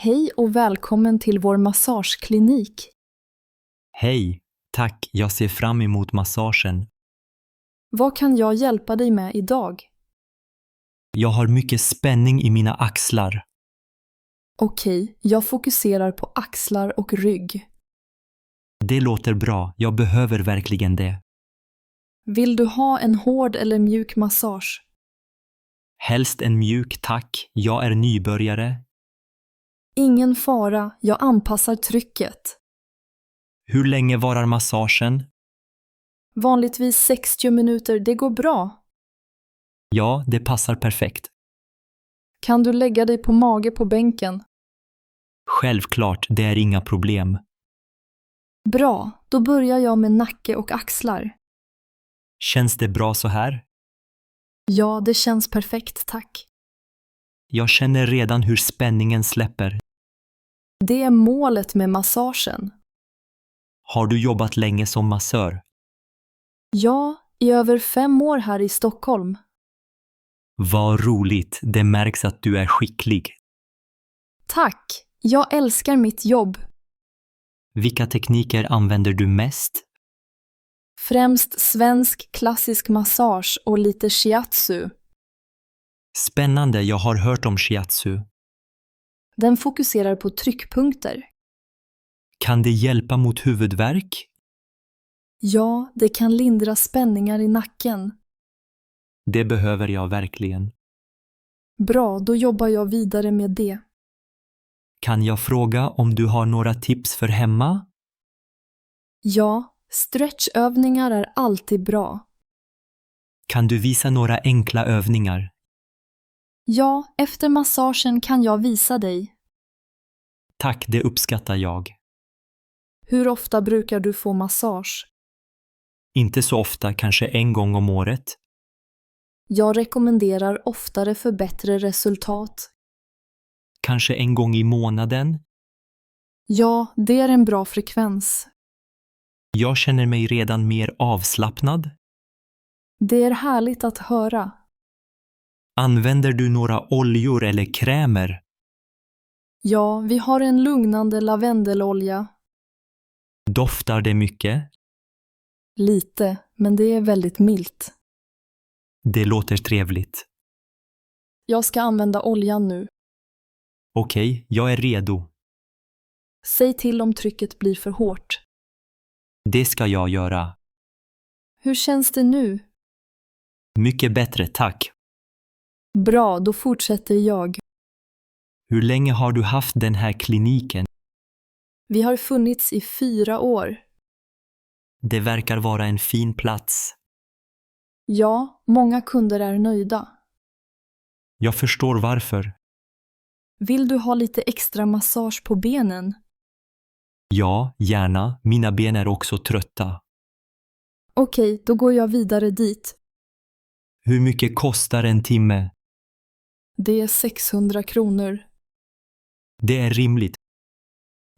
Hej och välkommen till vår massageklinik. Hej, tack. Jag ser fram emot massagen. Vad kan jag hjälpa dig med idag? Jag har mycket spänning i mina axlar. Okej, jag fokuserar på axlar och rygg. Det låter bra. Jag behöver verkligen det. Vill du ha en hård eller mjuk massage? Helst en mjuk, tack. Jag är nybörjare. Ingen fara, jag anpassar trycket. Hur länge varar massagen? Vanligtvis 60 minuter, det går bra. Ja, det passar perfekt. Kan du lägga dig på mage på bänken? Självklart, det är inga problem. Bra, då börjar jag med nacke och axlar. Känns det bra så här? Ja, det känns perfekt, tack. Jag känner redan hur spänningen släpper. Det är målet med massagen. Har du jobbat länge som massör? Ja, i över 5 år här i Stockholm. Vad roligt. Det märks att du är skicklig. Tack, jag älskar mitt jobb. Vilka tekniker använder du mest? Främst svensk klassisk massage och lite shiatsu. Spännande, jag har hört om shiatsu. Den fokuserar på tryckpunkter. Kan det hjälpa mot huvudvärk? Ja, det kan lindra spänningar i nacken. Det behöver jag verkligen. Bra, då jobbar jag vidare med det. Kan jag fråga om du har några tips för hemma? Ja, stretchövningar är alltid bra. Kan du visa några enkla övningar? Ja, efter massagen kan jag visa dig. Tack, det uppskattar jag. Hur ofta brukar du få massage? Inte så ofta, kanske en gång om året. Jag rekommenderar oftare för bättre resultat. Kanske en gång i månaden. Ja, det är en bra frekvens. Jag känner mig redan mer avslappnad. Det är härligt att höra. Använder du några oljor eller krämer? Ja, vi har en lugnande lavendelolja. Doftar det mycket? Lite, men det är väldigt milt. Det låter trevligt. Jag ska använda oljan nu. Okej, jag är redo. Säg till om trycket blir för hårt. Det ska jag göra. Hur känns det nu? Mycket bättre, tack. Bra, då fortsätter jag. Hur länge har du haft den här kliniken? Vi har funnits i 4 år. Det verkar vara en fin plats. Ja, många kunder är nöjda. Jag förstår varför. Vill du ha lite extra massage på benen? Ja, gärna. Mina ben är också trötta. Okej, då går jag vidare dit. Hur mycket kostar en timme? Det är 600 kronor. Det är rimligt.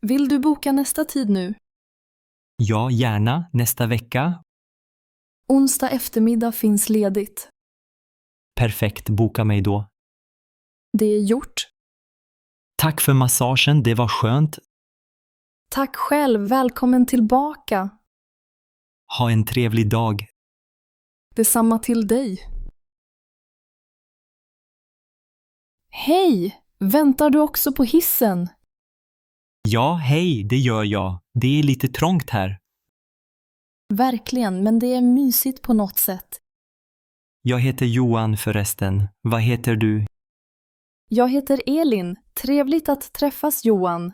Vill du boka nästa tid nu? Ja, gärna. Nästa vecka. Onsdag eftermiddag finns ledigt. Perfekt, boka mig då. Det är gjort. Tack för massagen, det var skönt. Tack själv, välkommen tillbaka. Ha en trevlig dag. Detsamma till dig. Hej! Väntar du också på hissen? Ja, hej, det gör jag. Det är lite trångt här. Verkligen, men det är mysigt på något sätt. Jag heter Johan förresten. Vad heter du? Jag heter Elin. Trevligt att träffas, Johan.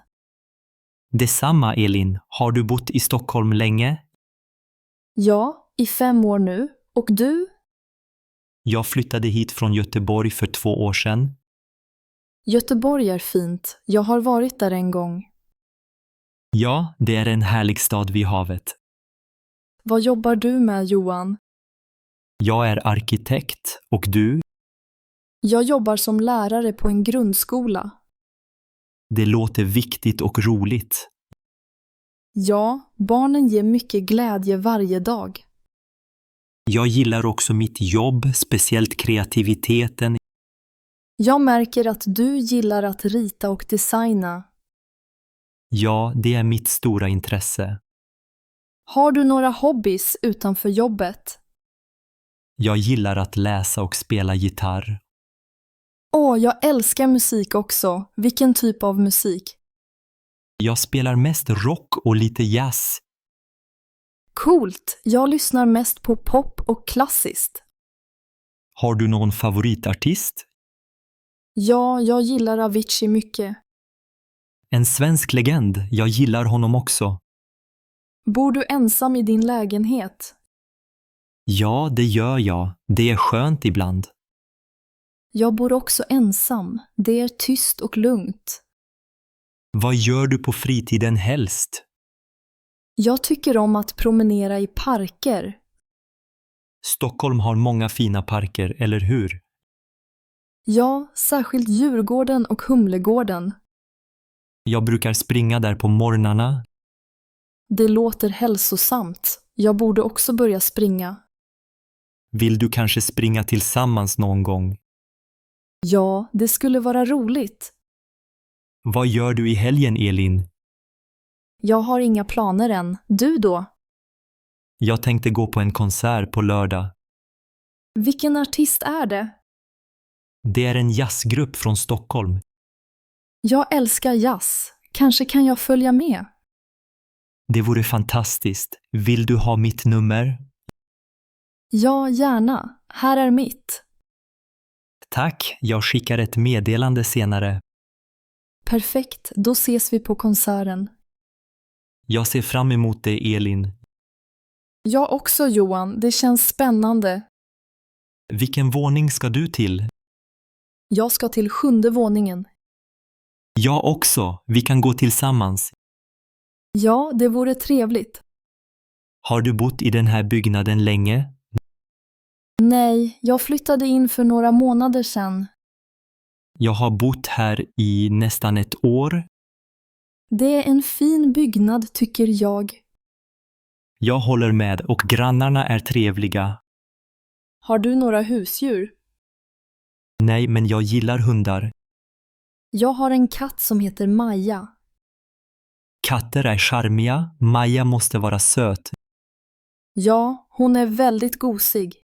Detsamma, Elin. Har du bott i Stockholm länge? Ja, i 5 år nu. Och du? Jag flyttade hit från Göteborg för 2 år sedan. Göteborg är fint. Jag har varit där en gång. Ja, det är en härlig stad vid havet. Vad jobbar du med, Johan? Jag är arkitekt. Och du? Jag jobbar som lärare på en grundskola. Det låter viktigt och roligt. Ja, barnen ger mycket glädje varje dag. Jag gillar också mitt jobb, speciellt kreativiteten. Jag märker att du gillar att rita och designa. Ja, det är mitt stora intresse. Har du några hobbys utanför jobbet? Jag gillar att läsa och spela gitarr. Åh, jag älskar musik också. Vilken typ av musik? Jag spelar mest rock och lite jazz. Coolt! Jag lyssnar mest på pop och klassiskt. Har du någon favoritartist? Ja, jag gillar Avicii mycket. En svensk legend, jag gillar honom också. Bor du ensam i din lägenhet? Ja, det gör jag. Det är skönt ibland. Jag bor också ensam. Det är tyst och lugnt. Vad gör du på fritiden helst? Jag tycker om att promenera i parker. Stockholm har många fina parker, eller hur? Ja, särskilt Djurgården och Humlegården. Jag brukar springa där på morgnarna. Det låter hälsosamt. Jag borde också börja springa. Vill du kanske springa tillsammans någon gång? Ja, det skulle vara roligt. Vad gör du i helgen, Elin? Jag har inga planer än. Du då? Jag tänkte gå på en konsert på lördag. Vilken artist är det? Det är en jazzgrupp från Stockholm. Jag älskar jazz. Kanske kan jag följa med? Det vore fantastiskt. Vill du ha mitt nummer? Ja, gärna. Här är mitt. Tack, jag skickar ett meddelande senare. Perfekt, då ses vi på konserten. Jag ser fram emot det, Elin. Jag också, Johan. Det känns spännande. Vilken våning ska du till? Jag ska till 7:e våningen. Jag också. Vi kan gå tillsammans. Ja, det vore trevligt. Har du bott i den här byggnaden länge? Nej, jag flyttade in för några månader sedan. Jag har bott här i nästan ett år. Det är en fin byggnad, tycker jag. Jag håller med och grannarna är trevliga. Har du några husdjur? Nej, men jag gillar hundar. Jag har en katt som heter Maja. Katter är charmiga. Maja måste vara söt. Ja, hon är väldigt gosig.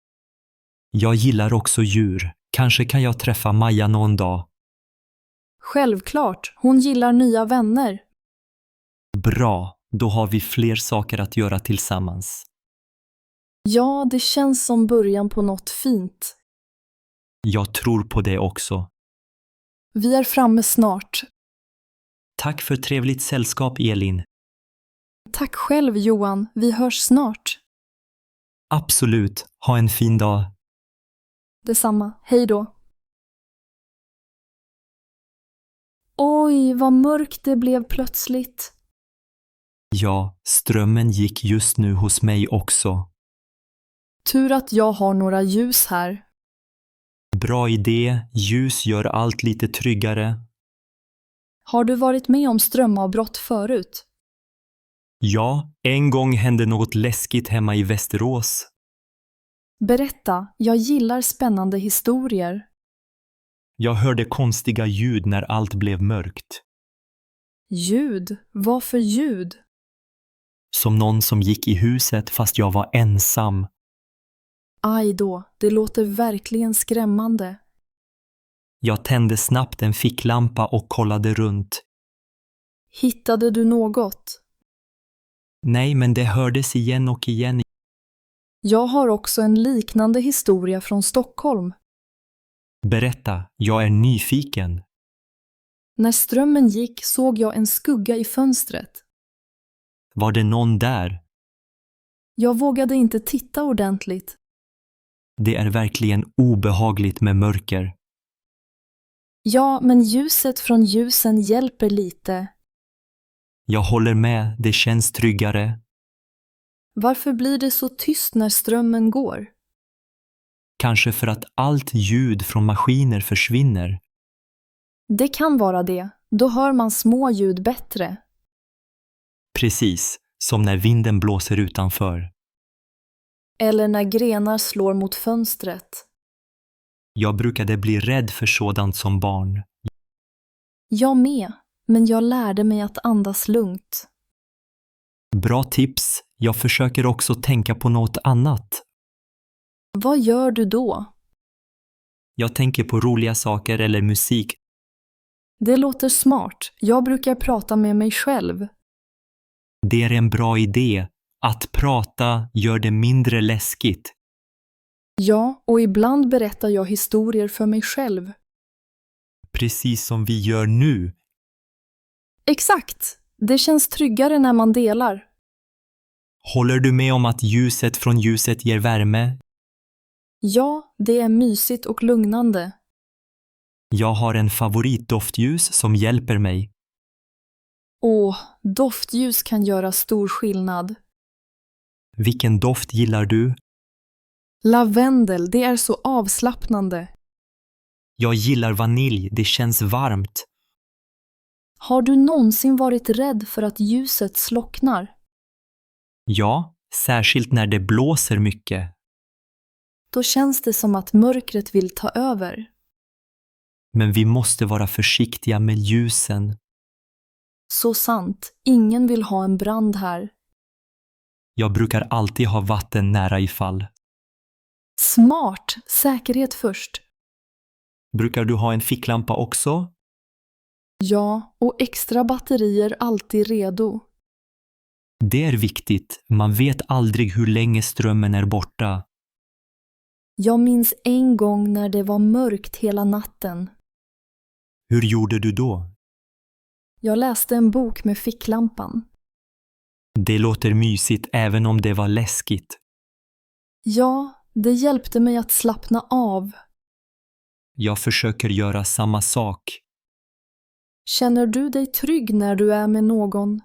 Jag gillar också djur. Kanske kan jag träffa Maja någon dag. Självklart, hon gillar nya vänner. Bra, då har vi fler saker att göra tillsammans. Ja, det känns som början på något fint. Jag tror på det också. Vi är framme snart. Tack för trevligt sällskap, Elin. Tack själv, Johan. Vi hörs snart. Absolut. Ha en fin dag. Detsamma. Hej då. Oj, vad mörkt det blev plötsligt. Ja, strömmen gick just nu hos mig också. Tur att jag har några ljus här. Bra idé. Ljus gör allt lite tryggare. Har du varit med om strömavbrott förut? Ja, en gång hände något läskigt hemma i Västerås. Berätta, jag gillar spännande historier. Jag hörde konstiga ljud när allt blev mörkt. Ljud? Vad för ljud? Som någon som gick i huset fast jag var ensam. Aj då, det låter verkligen skrämmande. Jag tände snabbt en ficklampa och kollade runt. Hittade du något? Nej, men det hördes igen och igen. Jag har också en liknande historia från Stockholm. Berätta, jag är nyfiken. När strömmen gick såg jag en skugga i fönstret. Var det någon där? Jag vågade inte titta ordentligt. Det är verkligen obehagligt med mörker. Ja, men ljuset från ljusen hjälper lite. Jag håller med, det känns tryggare. Varför blir det så tyst när strömmen går? Kanske för att allt ljud från maskiner försvinner. Det kan vara det. Då hör man små ljud bättre. Precis, som när vinden blåser utanför. Eller när grenar slår mot fönstret. Jag brukade bli rädd för sådant som barn. Jag med, men jag lärde mig att andas lugnt. Bra tips. Jag försöker också tänka på något annat. Vad gör du då? Jag tänker på roliga saker eller musik. Det låter smart. Jag brukar prata med mig själv. Det är en bra idé. Att prata gör det mindre läskigt. Ja, och ibland berättar jag historier för mig själv. Precis som vi gör nu. Exakt! Det känns tryggare när man delar. Håller du med om att ljuset från ljuset ger värme? Ja, det är mysigt och lugnande. Jag har en favoritdoftljus som hjälper mig. Åh, doftljus kan göra stor skillnad. Vilken doft gillar du? Lavendel, det är så avslappnande. Jag gillar vanilj, det känns varmt. Har du någonsin varit rädd för att ljuset slocknar? Ja, särskilt när det blåser mycket. Då känns det som att mörkret vill ta över. Men vi måste vara försiktiga med ljusen. Så sant, ingen vill ha en brand här. Jag brukar alltid ha vatten nära ifall. Smart, säkerhet först. Brukar du ha en ficklampa också? Ja, och extra batterier alltid redo. Det är viktigt. Man vet aldrig hur länge strömmen är borta. Jag minns en gång när det var mörkt hela natten. Hur gjorde du då? Jag läste en bok med ficklampan. Det låter mysigt även om det var läskigt. Ja, det hjälpte mig att slappna av. Jag försöker göra samma sak. Känner du dig trygg när du är med någon?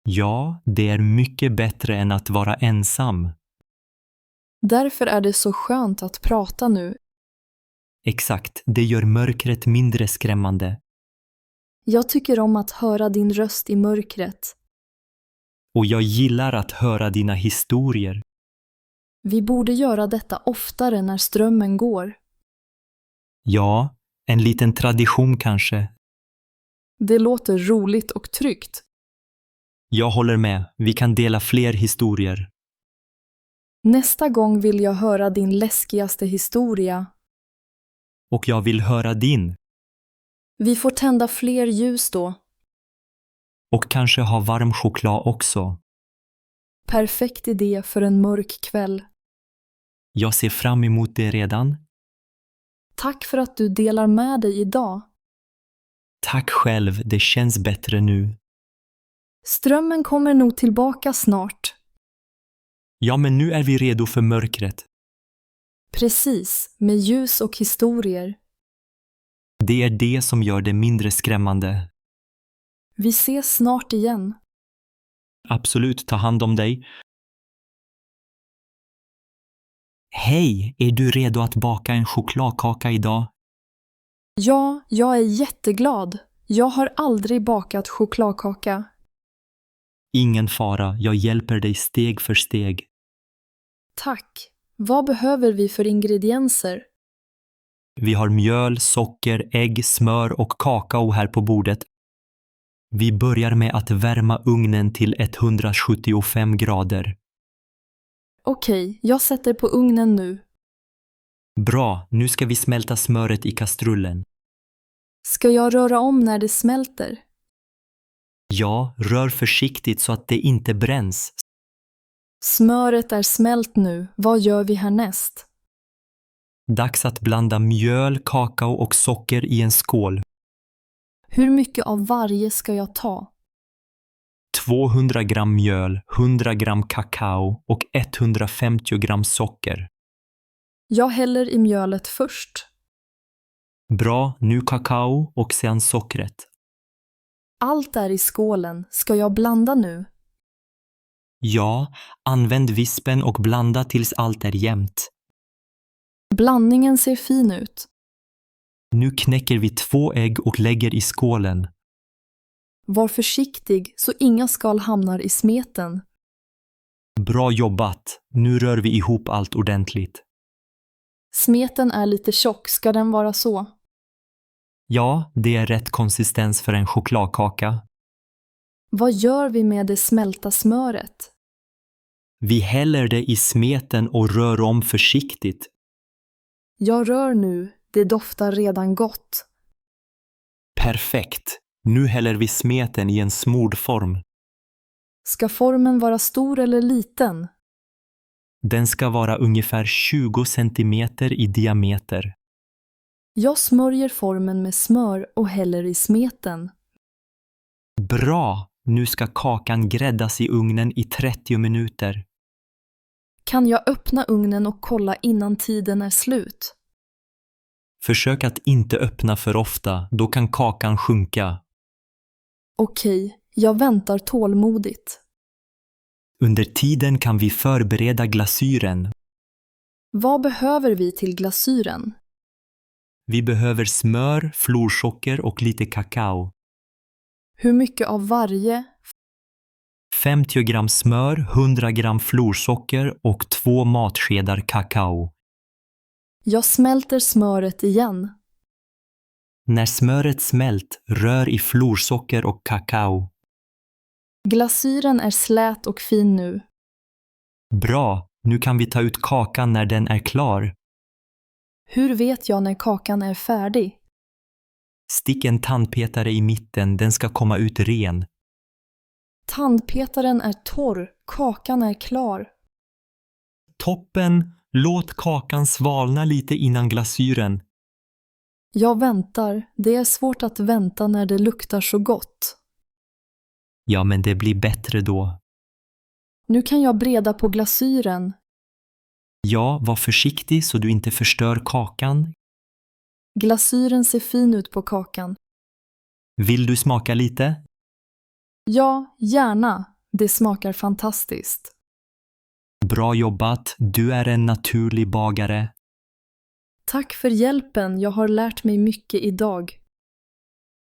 Ja, det är mycket bättre än att vara ensam. Därför är det så skönt att prata nu. Exakt, det gör mörkret mindre skrämmande. Jag tycker om att höra din röst i mörkret. Och jag gillar att höra dina historier. Vi borde göra detta oftare när strömmen går. Ja, en liten tradition kanske. Det låter roligt och tryggt. Jag håller med. Vi kan dela fler historier. Nästa gång vill jag höra din läskigaste historia. Och jag vill höra din. Vi får tända fler ljus då. Och kanske ha varm choklad också. Perfekt idé för en mörk kväll. Jag ser fram emot det redan. Tack för att du delar med dig idag. Tack själv, det känns bättre nu. Strömmen kommer nog tillbaka snart. Ja, men nu är vi redo för mörkret. Precis, med ljus och historier. Det är det som gör det mindre skrämmande. Vi ses snart igen. Absolut, ta hand om dig. Hej, är du redo att baka en chokladkaka idag? Ja, jag är jätteglad. Jag har aldrig bakat chokladkaka. Ingen fara, jag hjälper dig steg för steg. Tack. Vad behöver vi för ingredienser? Vi har mjöl, socker, ägg, smör och kakao här på bordet. Vi börjar med att värma ugnen till 175 grader. Okej, jag sätter på ugnen nu. Bra, nu ska vi smälta smöret i kastrullen. Ska jag röra om när det smälter? Ja, rör försiktigt så att det inte bränns. Smöret är smält nu. Vad gör vi härnäst? Dags att blanda mjöl, kakao och socker i en skål. Hur mycket av varje ska jag ta? 200 gram mjöl, 100 gram kakao och 150 gram socker. Jag häller i mjölet först. Bra, nu kakao och sedan sockret. Allt är i skålen. Ska jag blanda nu? Ja, använd vispen och blanda tills allt är jämnt. Blandningen ser fin ut. Nu knäcker vi 2 ägg och lägger i skålen. Var försiktig så inga skal hamnar i smeten. Bra jobbat. Nu rör vi ihop allt ordentligt. Smeten är lite tjock, ska den vara så? Ja, det är rätt konsistens för en chokladkaka. Vad gör vi med det smälta smöret? Vi häller det i smeten och rör om försiktigt. Jag rör nu, det doftar redan gott. Perfekt. Nu häller vi smeten i en smordform. Ska formen vara stor eller liten? Den ska vara ungefär 20 centimeter i diameter. Jag smörjer formen med smör och häller i smeten. Bra! Nu ska kakan gräddas i ugnen i 30 minuter. Kan jag öppna ugnen och kolla innan tiden är slut? Försök att inte öppna för ofta, då kan kakan sjunka. Okej, jag väntar tålmodigt. Under tiden kan vi förbereda glasyren. Vad behöver vi till glasyren? Vi behöver smör, florsocker och lite kakao. Hur mycket av varje? 50 gram smör, 100 gram florsocker och 2 matskedar kakao. Jag smälter smöret igen. När smöret smält, rör i florsocker och kakao. Glasyren är slät och fin nu. Bra, nu kan vi ta ut kakan när den är klar. Hur vet jag när kakan är färdig? Stick en tandpetare i mitten, den ska komma ut ren. Tandpetaren är torr, kakan är klar. Toppen! Låt kakan svalna lite innan glasyren. Jag väntar, det är svårt att vänta när det luktar så gott. Ja, men det blir bättre då. Nu kan jag breda på glasyren. Ja, var försiktig så du inte förstör kakan. Glasyren ser fin ut på kakan. Vill du smaka lite? Ja, gärna. Det smakar fantastiskt. Bra jobbat, du är en naturlig bagare. Tack för hjälpen, jag har lärt mig mycket idag.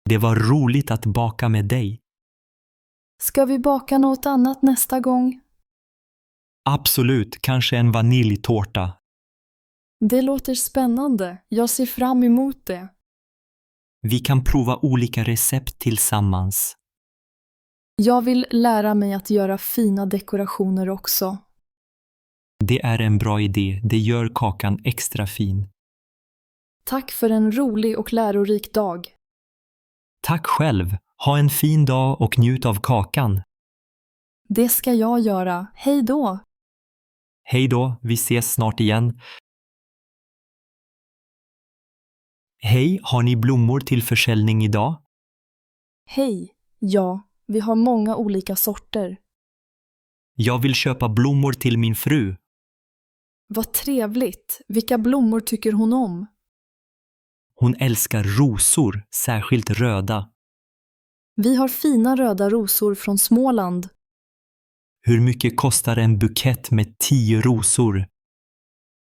Det var roligt att baka med dig. Ska vi baka något annat nästa gång? Absolut, kanske en vaniljtårta. Det låter spännande. Jag ser fram emot det. Vi kan prova olika recept tillsammans. Jag vill lära mig att göra fina dekorationer också. Det är en bra idé, det gör kakan extra fin. Tack för en rolig och lärorik dag. Tack själv, ha en fin dag och njut av kakan. Det ska jag göra. Hej då! Hej då, vi ses snart igen. Hej, har ni blommor till försäljning idag? Hej! Ja, vi har många olika sorter. Jag vill köpa blommor till min fru. Vad trevligt! Vilka blommor tycker hon om? Hon älskar rosor, särskilt röda. Vi har fina röda rosor från Småland. Hur mycket kostar en bukett med 10 rosor?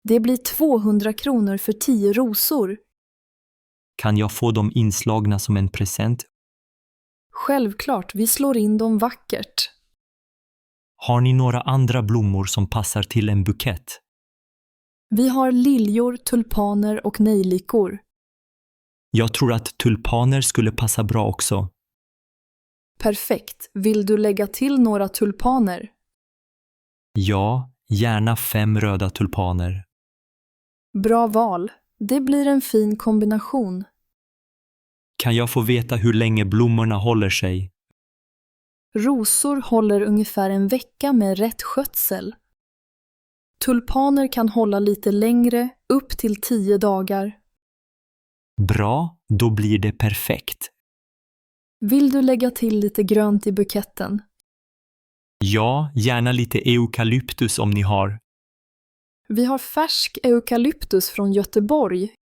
Det blir 200 kronor för 10 rosor. Kan jag få dem inslagna som en present? Självklart, vi slår in dem vackert. Har ni några andra blommor som passar till en bukett? Vi har liljor, tulpaner och nejlikor. Jag tror att tulpaner skulle passa bra också. Perfekt. Vill du lägga till några tulpaner? Ja, gärna 5 röda tulpaner. Bra val. Det blir en fin kombination. Kan jag få veta hur länge blommorna håller sig? Rosor håller ungefär en vecka med rätt skötsel. Tulpaner kan hålla lite längre, upp till 10 dagar. Bra, då blir det perfekt. Vill du lägga till lite grönt i buketten? Ja, gärna lite eukalyptus om ni har. Vi har färsk eukalyptus från Göteborg.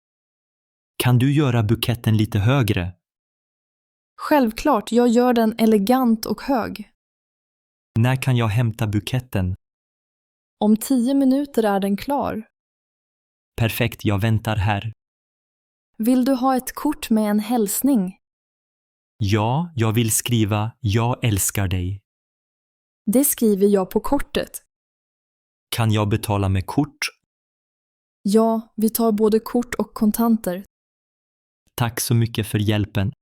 Kan du göra buketten lite högre? Självklart, jag gör den elegant och hög. När kan jag hämta buketten? Om 10 minuter är den klar. Perfekt, jag väntar här. Vill du ha ett kort med en hälsning? Ja, jag vill skriva "Jag älskar dig". Det skriver jag på kortet. Kan jag betala med kort? Ja, vi tar både kort och kontanter. Tack så mycket för hjälpen.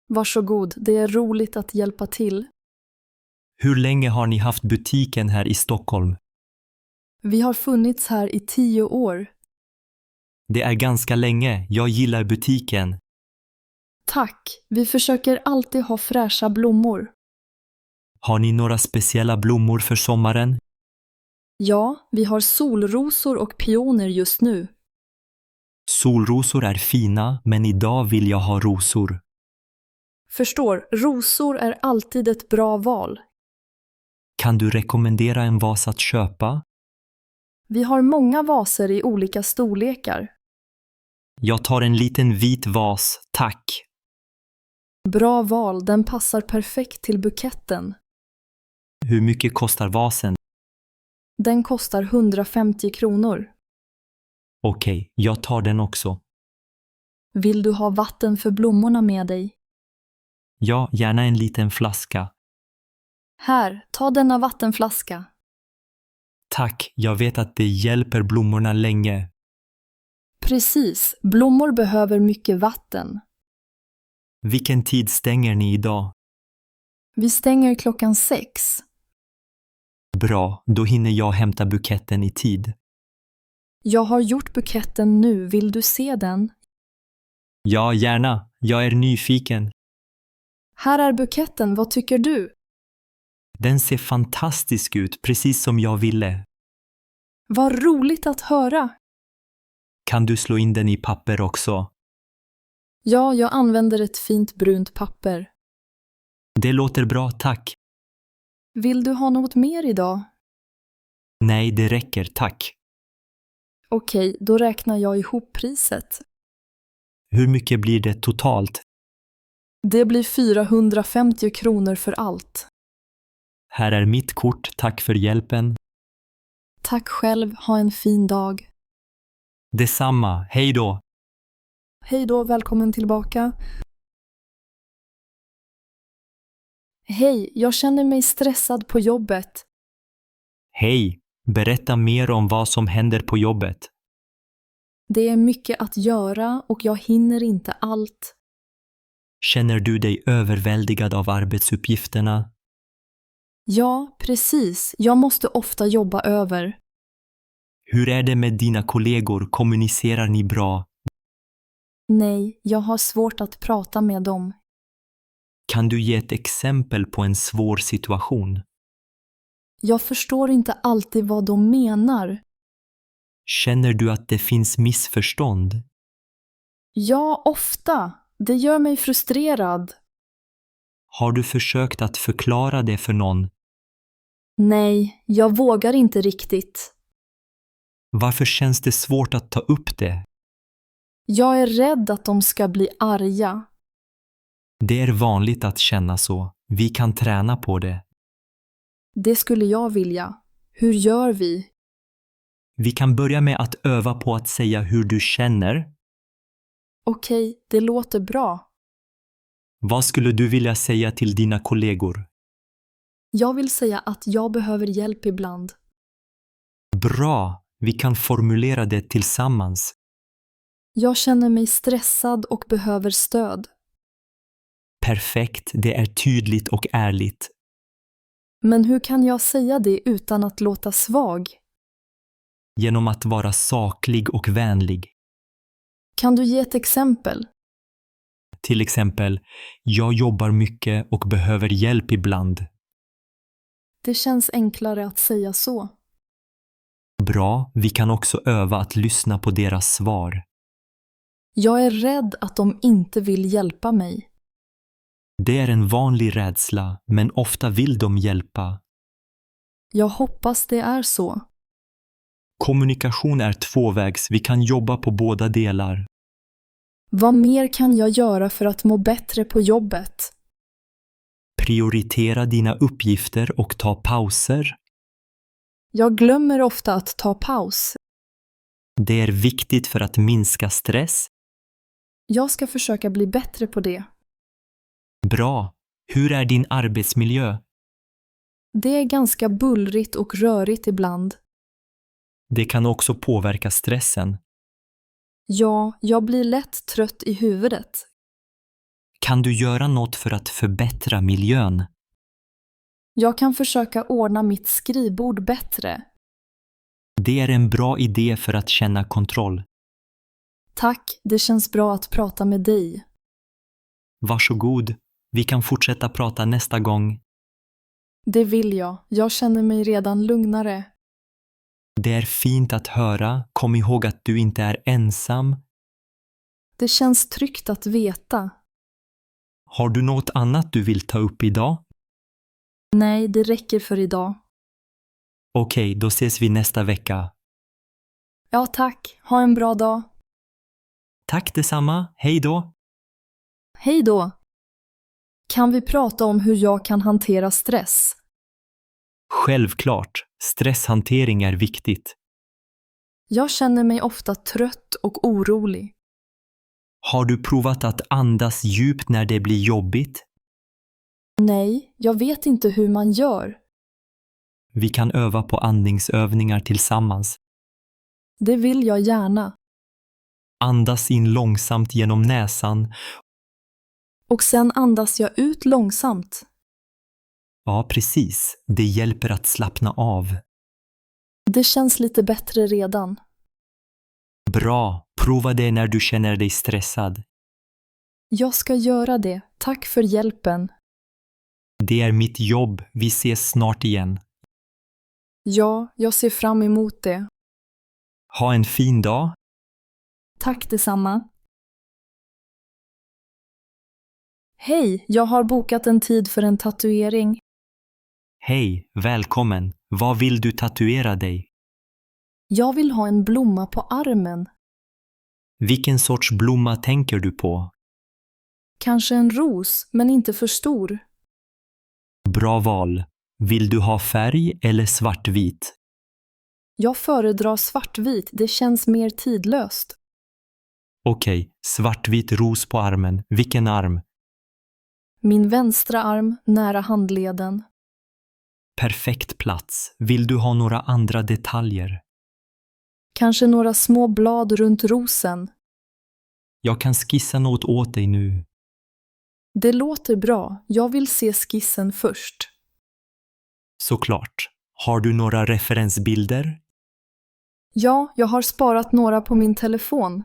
Varsågod, det är roligt att hjälpa till. Hur länge har ni haft butiken här i Stockholm? Vi har funnits här i 10 år. Det är ganska länge. Jag gillar butiken. Tack, vi försöker alltid ha fräscha blommor. Har ni några speciella blommor för sommaren? Ja, vi har solrosor och pioner just nu. Solrosor är fina, men idag vill jag ha rosor. Förstår, rosor är alltid ett bra val. Kan du rekommendera en vas att köpa? Vi har många vaser i olika storlekar. Jag tar en liten vit vas, tack. Bra val, den passar perfekt till buketten. Hur mycket kostar vasen? Den kostar 150 kronor. Okej, jag tar den också. Vill du ha vatten för blommorna med dig? Ja, gärna en liten flaska. Här, ta denna vattenflaska. Tack, jag vet att det hjälper blommorna länge. Precis, blommor behöver mycket vatten. Vilken tid stänger ni idag? Vi stänger klockan 6. Bra, då hinner jag hämta buketten i tid. Jag har gjort buketten nu, vill du se den? Ja, gärna. Jag är nyfiken. Här är buketten, vad tycker du? Den ser fantastisk ut, precis som jag ville. Vad roligt att höra! Kan du slå in den i papper också? Ja, jag använder ett fint brunt papper. Det låter bra, tack. Vill du ha något mer idag? Nej, det räcker, tack. Okej, då räknar jag ihop priset. Hur mycket blir det totalt? Det blir 450 kronor för allt. Här är mitt kort, tack för hjälpen. Tack själv, ha en fin dag. Detsamma, hej då. Hej då, välkommen tillbaka. Hej, jag känner mig stressad på jobbet. Hej, berätta mer om vad som händer på jobbet. Det är mycket att göra och jag hinner inte allt. Känner du dig överväldigad av arbetsuppgifterna? Ja, precis. Jag måste ofta jobba över. Hur är det med dina kollegor? Kommunicerar ni bra? Nej, jag har svårt att prata med dem. Kan du ge ett exempel på en svår situation? Jag förstår inte alltid vad de menar. Känner du att det finns missförstånd? Ja, ofta. Det gör mig frustrerad. Har du försökt att förklara det för någon? Nej, jag vågar inte riktigt. Varför känns det svårt att ta upp det? Jag är rädd att de ska bli arga. Det är vanligt att känna så. Vi kan träna på det. Det skulle jag vilja. Hur gör vi? Vi kan börja med att öva på att säga hur du känner. Okej, det låter bra. Vad skulle du vilja säga till dina kollegor? Jag vill säga att jag behöver hjälp ibland. Bra! Vi kan formulera det tillsammans. Jag känner mig stressad och behöver stöd. Perfekt, det är tydligt och ärligt. Men hur kan jag säga det utan att låta svag? Genom att vara saklig och vänlig. Kan du ge ett exempel? Till exempel, jag jobbar mycket och behöver hjälp ibland. Det känns enklare att säga så. Bra, vi kan också öva att lyssna på deras svar. Jag är rädd att de inte vill hjälpa mig. Det är en vanlig rädsla, men ofta vill de hjälpa. Jag hoppas det är så. Kommunikation är tvåvägs, vi kan jobba på båda delar. Vad mer kan jag göra för att må bättre på jobbet? Prioritera dina uppgifter och ta pauser. Jag glömmer ofta att ta paus. Det är viktigt för att minska stress. Jag ska försöka bli bättre på det. Bra. Hur är din arbetsmiljö? Det är ganska bullrigt och rörigt ibland. Det kan också påverka stressen. Ja, jag blir lätt trött i huvudet. Kan du göra något för att förbättra miljön? Jag kan försöka ordna mitt skrivbord bättre. Det är en bra idé för att känna kontroll. Tack, det känns bra att prata med dig. Varsågod, vi kan fortsätta prata nästa gång. Det vill jag. Jag känner mig redan lugnare. Det är fint att höra. Kom ihåg att du inte är ensam. Det känns tryggt att veta. Har du något annat du vill ta upp idag? Nej, det räcker för idag. Okej, då ses vi nästa vecka. Ja, tack. Ha en bra dag. Tack detsamma. Hej då. Hej då. Kan vi prata om hur jag kan hantera stress? Självklart, stresshantering är viktigt. Jag känner mig ofta trött och orolig. Har du provat att andas djupt när det blir jobbigt? Nej, jag vet inte hur man gör. Vi kan öva på andningsövningar tillsammans. Det vill jag gärna. Andas in långsamt genom näsan. Och sen andas jag ut långsamt. Ja, precis. Det hjälper att slappna av. Det känns lite bättre redan. Bra, prova det när du känner dig stressad. Jag ska göra det. Tack för hjälpen. Det är mitt jobb. Vi ses snart igen. Ja, jag ser fram emot det. Ha en fin dag. Tack detsamma. Hej, jag har bokat en tid för en tatuering. Hej, välkommen. Vad vill du tatuera dig? Jag vill ha en blomma på armen. Vilken sorts blomma tänker du på? Kanske en ros, men inte för stor. Bra val. Vill du ha färg eller svartvit? Jag föredrar svartvit, det känns mer tidlöst. Okej, svartvit ros på armen. Vilken arm? Min vänstra arm nära handleden. Perfekt plats. Vill du ha några andra detaljer? Kanske några små blad runt rosen. Jag kan skissa något åt dig nu. Det låter bra. Jag vill se skissen först. Såklart. Har du några referensbilder? Ja, jag har sparat några på min telefon.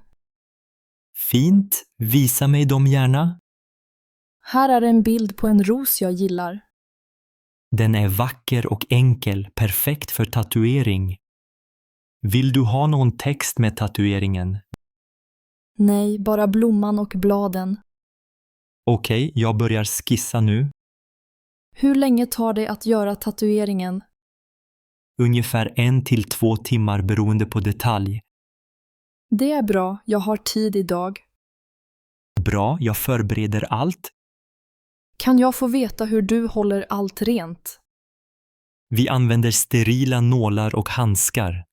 Fint. Visa mig dem gärna. Här är en bild på en ros jag gillar. Den är vacker och enkel, perfekt för tatuering. Vill du ha någon text med tatueringen? Nej, bara blomman och bladen. Okej, jag börjar skissa nu. Hur länge tar det att göra tatueringen? Ungefär 1 till 2 timmar beroende på detalj. Det är bra, jag har tid idag. Bra, jag förbereder allt. Kan jag få veta hur du håller allt rent? Vi använder sterila nålar och handskar.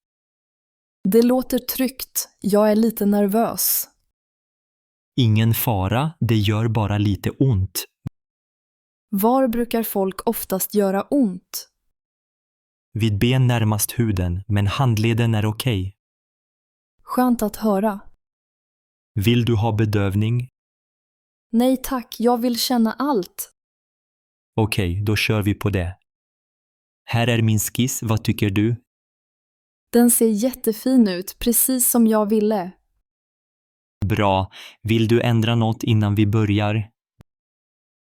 Det låter tryggt. Jag är lite nervös. Ingen fara, det gör bara lite ont. Var brukar folk oftast göra ont? Vid ben närmast huden, men handleden är okej. Skönt att höra. Vill du ha bedövning? Nej tack, jag vill känna allt. Okej, då kör vi på det. Här är min skiss, vad tycker du? Den ser jättefin ut, precis som jag ville. Bra, vill du ändra något innan vi börjar?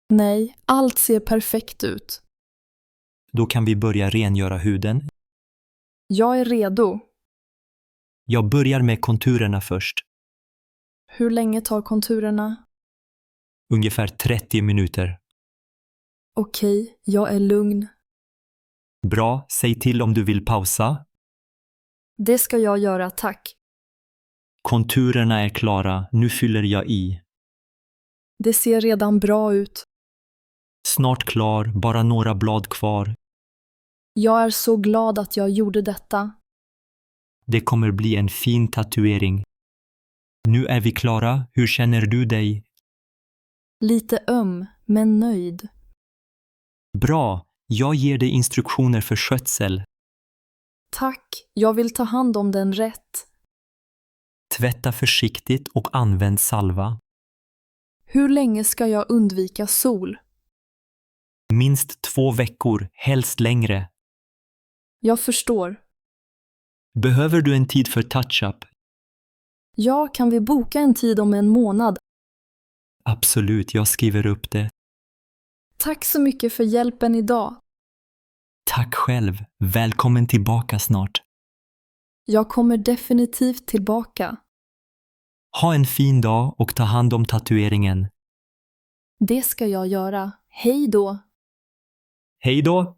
Nej, allt ser perfekt ut. Då kan vi börja rengöra huden. Jag är redo. Jag börjar med konturerna först. Hur länge tar konturerna? Ungefär 30 minuter. Okej, jag är lugn. Bra, säg till om du vill pausa. Det ska jag göra, tack. Konturerna är klara, nu fyller jag i. Det ser redan bra ut. Snart klar, bara några blad kvar. Jag är så glad att jag gjorde detta. Det kommer bli en fin tatuering. Nu är vi klara, hur känner du dig? Lite men nöjd. Bra, jag ger dig instruktioner för skötsel. Tack, jag vill ta hand om den rätt. Tvätta försiktigt och använd salva. Hur länge ska jag undvika sol? Minst 2 veckor, helst längre. Jag förstår. Behöver du en tid för touch-up? Ja, kan vi boka en tid om en månad? Absolut, jag skriver upp det. Tack så mycket för hjälpen idag. Tack själv. Välkommen tillbaka snart. Jag kommer definitivt tillbaka. Ha en fin dag och ta hand om tatueringen. Det ska jag göra. Hej då! Hej då!